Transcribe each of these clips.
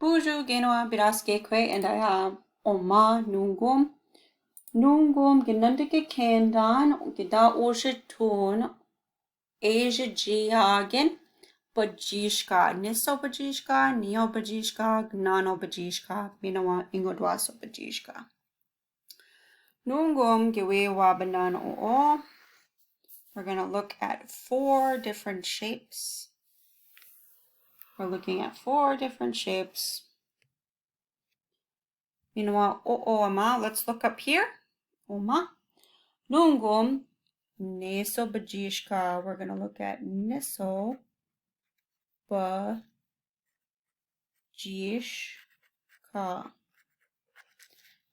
Bonjour, Genoa Biraskekwe, and I have Oma Nungum. Nungum genannte Kendan, Nitaa-ozhitoon, ezhijiiyaagin, bajishka, niso bajishka, neo bajishka, gnano bajishka, minawa ingodwaso bajishka. Nungum gewewa banan oo. We're going to look at 4 different shapes. We're looking at 4 different shapes. Minawa ama. Let's look up here. Oma. Nungum neso bajishka. We're going to look at neso bajishka.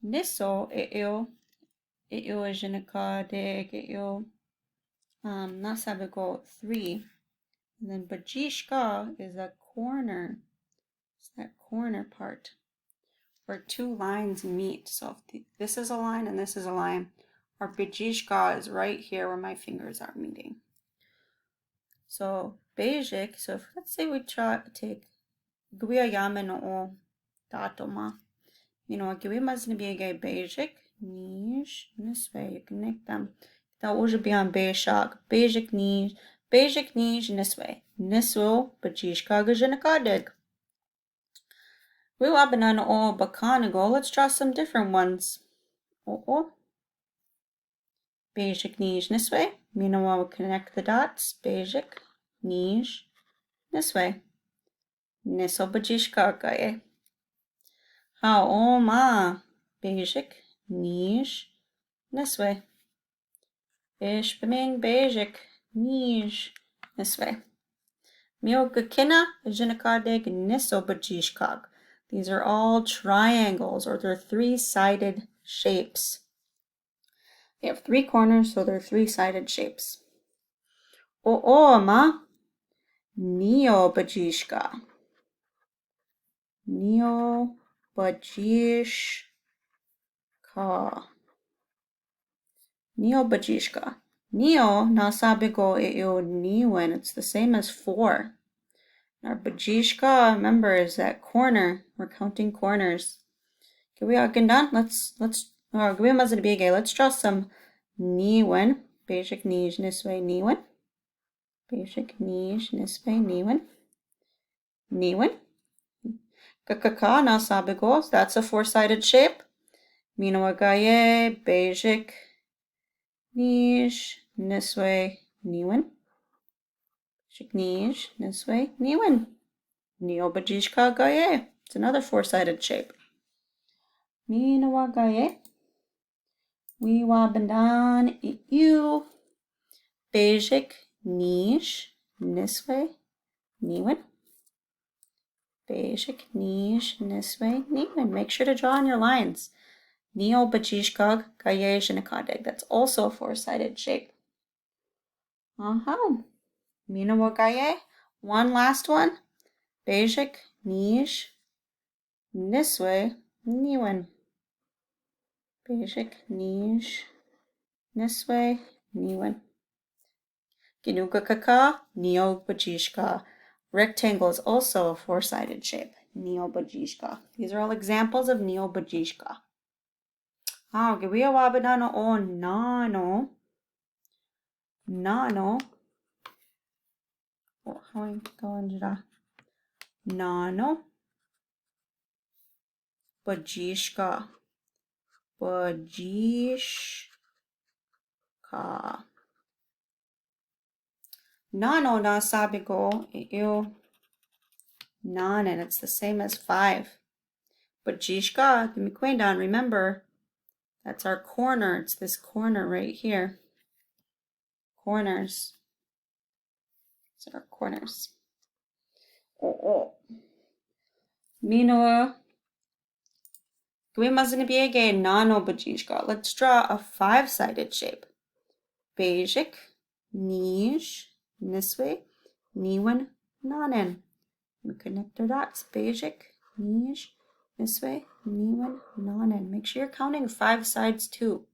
Neso eo ezhijiiyaagin eo nasabigo 3. And then bajishka is a corner. It's that corner part where 2 lines meet. So if this is a line and this is a line, our bajishka is right here where my fingers are meeting. So basic. So if, let's say we try to take ezhijiiyaagin o datoma. Gwi must be a basic niche. This way you connect them. That would be on basic niche in this way. Niso bajishka gajinakadig. We wabanana o bakanago. Let's draw some different ones. Basic niche this way. We'll connect the dots. Basic niche this way. Niso bajishka gaye. Ha ma basic niche this way. Ish biming basic niche this way. Miogakina jinakadig niso bajishkag. These are all triangles, or they're 3-sided shapes. They have 3 corners, so they're 3-sided shapes. Ma neo bajishka. Neo bajishka. Neo bajishka. Neo nasabigo eo niwen. It's the same as 4. Our bajishka, remember, is that corner. We're counting corners. Let's draw some niwen. Basic niche this way, niwen. Basic niche this way, niwen. Niwen. Kakaka nasabigos. That's a 4-sided shape. Minawagaye, basic niche this way, niwen. Basic niche this way, niwen. Neo bajishka gaye. It's another 4-sided shape. Minawagaye. We wabandan you. Basic niche this way, niwen. Basic niche this way, niwen. Make sure to draw on your lines. Neo bajishka gaye shinakadig. That's also a 4-sided shape. Minawagaye. One last one. Basic niche this way, niwen. Basic niche this way, niwen. Ginugakaka, neo bajishka. Rectangle is also a 4-sided shape, neo bajishka. These are all examples of neo bajishka. Gawiya wabanano o nano. Nano. How am I going to draw? Nano bajishka. Bajishka. Nano nasabigo eo nanen. It's the same as 5. Bajishka, the remember, that's our corner. It's this corner right here. Corners. These are our corners. Minoa. Nano bajishka. Let's draw a 5-sided shape. Basic niche this way, niwen nanen. We connect our dots. Basic niche this way, niwen nanen. Make sure you're counting 5 sides too.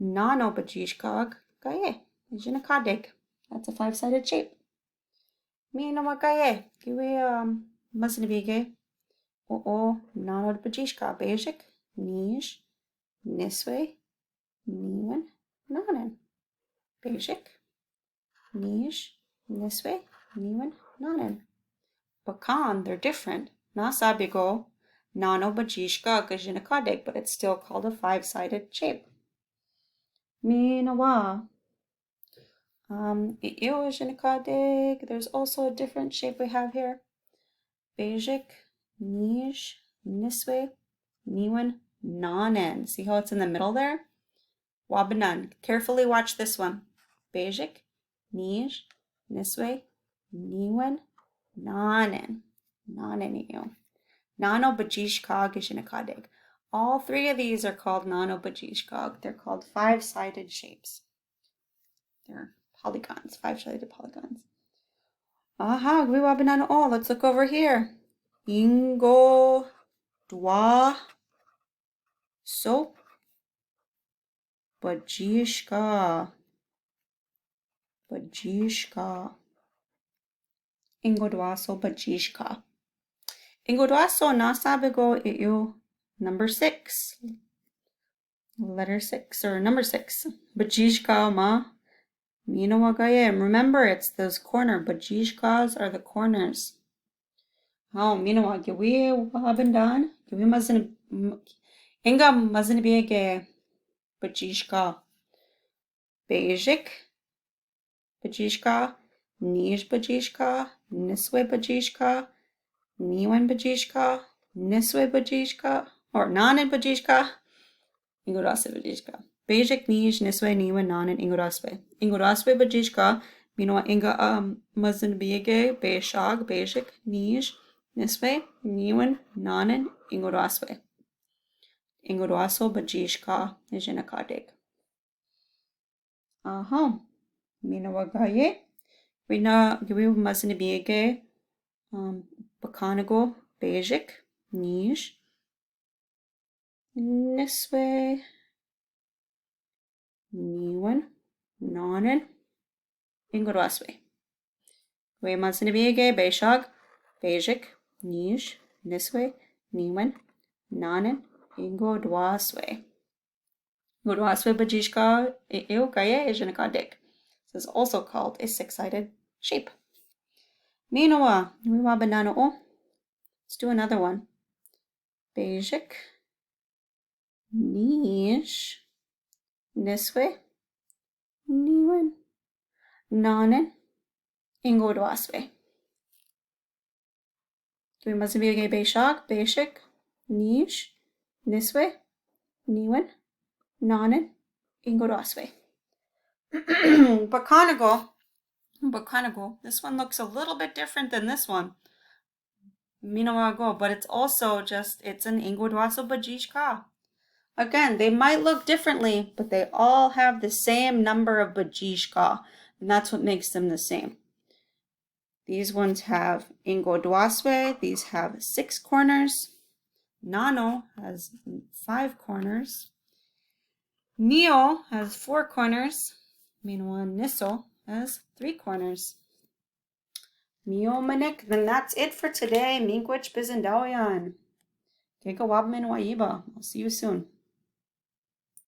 Nano bajishkag gaye. Jinakadig. That's a 5-sided shape. Minawagaye. mazinabige, o nanod bajishka, bejik, nish, niswe, niwan, nanen. Bejik, nish, niswe, niwan, nanen. Bakan, they're different. Nasabigo, nano bajishka gajinakadeg, but it's still called a five-sided shape. Minawa. There's also a different shape we have here. Bejik, nish, niswe, niwan, nanen. See how it's in the middle there? Wabanan. Carefully watch this one. Bejik, nish, niswe, niwan, nanen. Nanen iyo. Nano bajishkag ishinakadeg. All three of these are called nano bajishkag. They're called five-sided shapes. They're polygons, five-sided polygons. Aha, gwiwabanano. Oh, let's look over here. Ingo, dwa, so, bajishka. Bajishka. Ingo, dwa, so, bajishka. Ingo, dwa, so, nasabigo iyo. Number 6. Letter 6 or number 6. Bajishka ma. Minawagayem. Remember, it's those corner. Bajishkas are the corners. Oh, minawa. Giwi wabandan. Giwi mazin. Inga mazin biege. Bajishka. Bejik. Bajishka. Nish bajishka. Niswe bajishka. Niwan bajishka. Niswe bajishka. Or nanan bajishka. Ingurase bajishka. Bejik, nish, niswe, niwan, nanan, inguraswe. Inguraswe bajishka. Minwa inga mazin biege. Beshag, bejik, nish, niswe, niwan, nanan, inguraswe. Inguraso bajishka nijinakadeg. Aha. Minawagaye. Wina giwi mazin biege. Bakanago, bejik, nish, niswe, niwan, nanan, inguraswe. We mazinabige, beshag, bejik, nish, niswe, niwan, nanan, inguraswe. Inguraswe bajishka eukaya ejinakadik. This is also called a six-sided shape. Minawa, wiwa banana o. Let's do another one. Bejik, nish, niswe, niwan, nanan, inguraswe. Give me mazabige beshak, beshik, nish, niswe, niwan, nanan, inguraswe. Bakanago. This one looks a little bit different than this one. Minawago, but it's also it's an ingurwaso bajishka. Again, they might look differently, but they all have the same number of bajishka, and that's what makes them the same. These ones have ingodwaswe. These have 6 corners. Nano has 5 corners. Neo has 4 corners. Meanwhile, Niso has 3 corners. Mio manik, then that's it for today. Miigwech bizendaoyan. Kekawab min waiba. I'll see you soon.